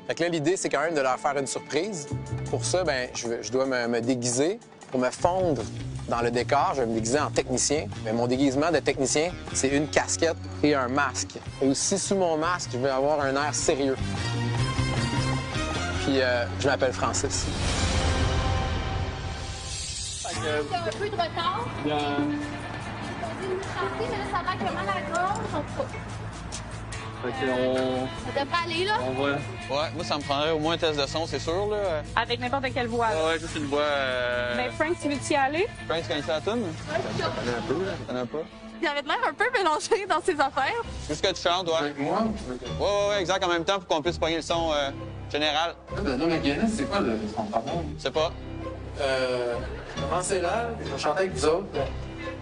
Fait que là, l'idée, c'est quand même de leur faire une surprise. Pour ça, ben, je dois me déguiser pour me fondre dans le décor. Je vais me déguiser en technicien. Mais mon déguisement de technicien, c'est une casquette et un masque. Et aussi, sous mon masque, je vais avoir un air sérieux. Puis, je m'appelle Francis. Il y a un peu de retard. On dit une chantier, mais là, ça va que mal à la gorge. Fait qu'on... Ça devrait aller, là. On va... Ouais, moi, ça me prendrait au moins un test de son, c'est sûr, là. Avec n'importe quelle voix. là. Ouais, juste une voix... Ben, Frank, tu veux-tu y aller? Frank, tu connais ça la toune? On a un peu, là. Tu connais pas? Il avait l'air un peu mélangé dans ses affaires. Qu'est-ce que tu chantes, ouais? Avec moi? Ouais, exact, en même temps, pour qu'on puisse pogner le son général. Non, mais Guinness, c'est quoi son problème? Je sais pas. Commencez là, je vais chanter avec vous autres.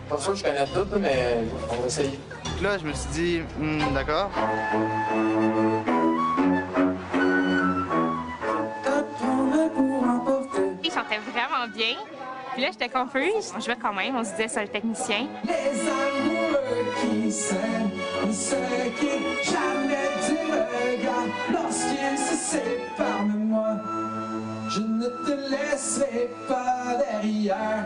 Pas sûr que je connais tout, mais on va essayer. Donc là, je me suis dit, d'accord. Il chantait vraiment bien. Puis là, j'étais confuse. On jouait quand même, on se disait ça, le technicien. Les amoureux qui s'aiment, se quittent jamais du regard. Lorsqu'ils se séparent de moi, je ne te laisserai pas derrière.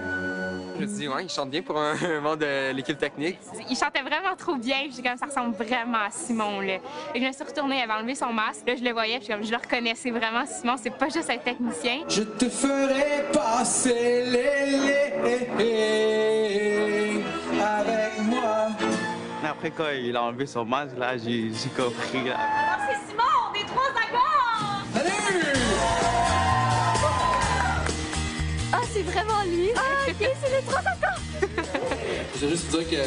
Je me suis dit, ouais, il chante bien pour un membre de l'équipe technique. Il chantait vraiment trop bien. Puis comme ça ressemble vraiment à Simon, là. Et je me suis retournée, il avait enlevé son masque. Là, je le voyais, puis comme je le reconnaissais vraiment, Simon, c'est pas juste un technicien. Je te ferai passer les avec moi. Mais après, quand il a enlevé son masque, là, j'ai compris. Là. Alors, c'est Simon, des trois accords! Salut! Ah, c'est vraiment lui. Ah, OK, c'est les trois accords. Je veux juste vous dire que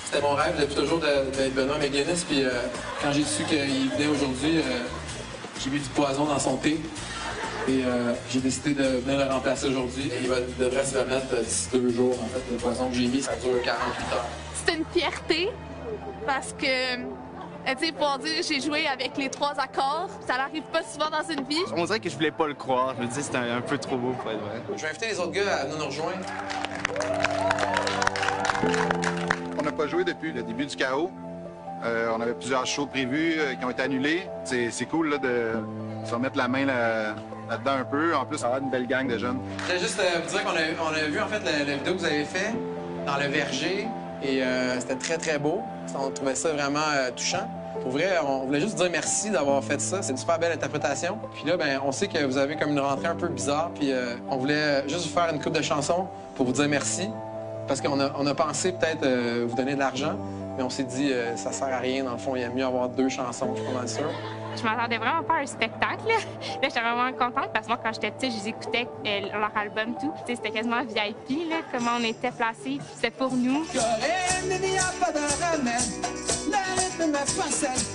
c'était mon rêve depuis toujours d'être Benoît McGuinness. Puis quand j'ai su qu'il venait aujourd'hui, j'ai mis du poison dans son thé. Et j'ai décidé de venir le remplacer aujourd'hui. Il devrait se remettre d'ici 2 jours. En fait, le poison que j'ai mis, ça dure 48 heures. C'est une fierté parce que, tu sais, pour dire j'ai joué avec les trois accords, ça n'arrive pas souvent dans une vie. On dirait que je voulais pas le croire. Je me disais que c'était un peu trop beau pour être vrai. Je vais inviter les autres gars à venir nous rejoindre. On n'a pas joué depuis le début du chaos. On avait plusieurs shows prévus qui ont été annulés. C'est cool là, de se remettre la main là-dedans un peu. En plus, ça va être une belle gang de jeunes. Je voulais juste vous dire qu'on a vu en fait la vidéo que vous avez fait dans le verger et c'était très très beau. On trouvait ça vraiment touchant. Pour vrai, on voulait juste vous dire merci d'avoir fait ça. C'est une super belle interprétation. Puis là, ben, on sait que vous avez comme une rentrée un peu bizarre. Puis on voulait juste vous faire une coupe de chansons pour vous dire merci. Parce qu'on a pensé peut-être vous donner de l'argent, mais on s'est dit ça sert à rien. Dans le fond, il y a mieux avoir 2 chansons, je suis pas mal sûr. Je m'attendais vraiment pas à un spectacle. Là, j'étais vraiment contente parce que moi, quand j'étais petite, je les écoutais leur album, tout. Tu sais, c'était quasiment VIP, là, comment on était placés. C'était pour nous. Corinne, il n'y a pas de remède. Le rythme me possède.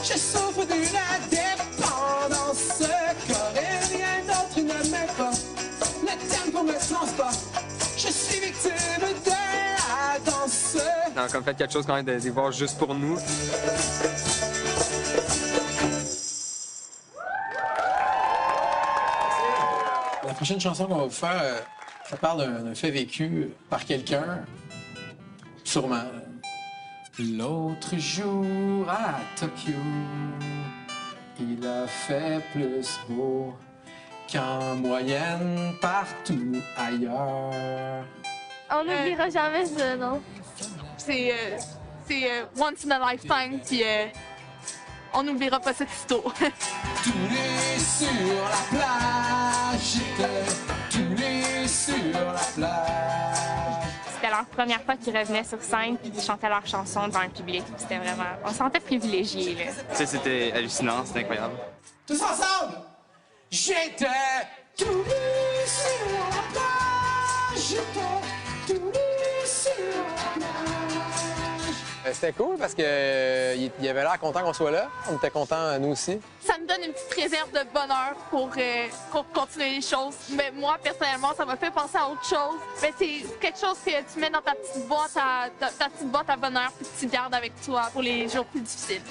Je souffre d'une dépendance. Corinne, rien d'autre ne m'aime pas. Le tempo me transporte. Je suis victime de la danse. On a comme fait quelque chose quand même de voir juste pour nous. La prochaine chanson qu'on va vous faire, ça parle d'un fait vécu par quelqu'un, sûrement. L'autre jour à Tokyo, il a fait plus beau qu'en moyenne partout ailleurs. On n'oubliera jamais ça, non? C'est once in a lifetime, puis on n'oubliera pas cette histoire. Tous les sur la plage, tous les sur la plage. C'était leur première fois qu'ils revenaient sur scène et qu'ils chantaient leurs chansons devant le public. C'était vraiment... On se sentait privilégiés, là. Tu sais, c'était hallucinant, c'était incroyable. Tous ensemble! J'étais tous les sur la plage, j'étais tous les sur la plage. C'était cool parce qu'il avait l'air content qu'on soit là. On était contents, nous aussi. Ça me donne une petite réserve de bonheur pour continuer les choses. Mais moi, personnellement, ça m'a fait penser à autre chose. Mais c'est quelque chose que tu mets dans ta petite boîte ta petite boîte à bonheur puis que tu gardes avec toi pour les jours plus difficiles.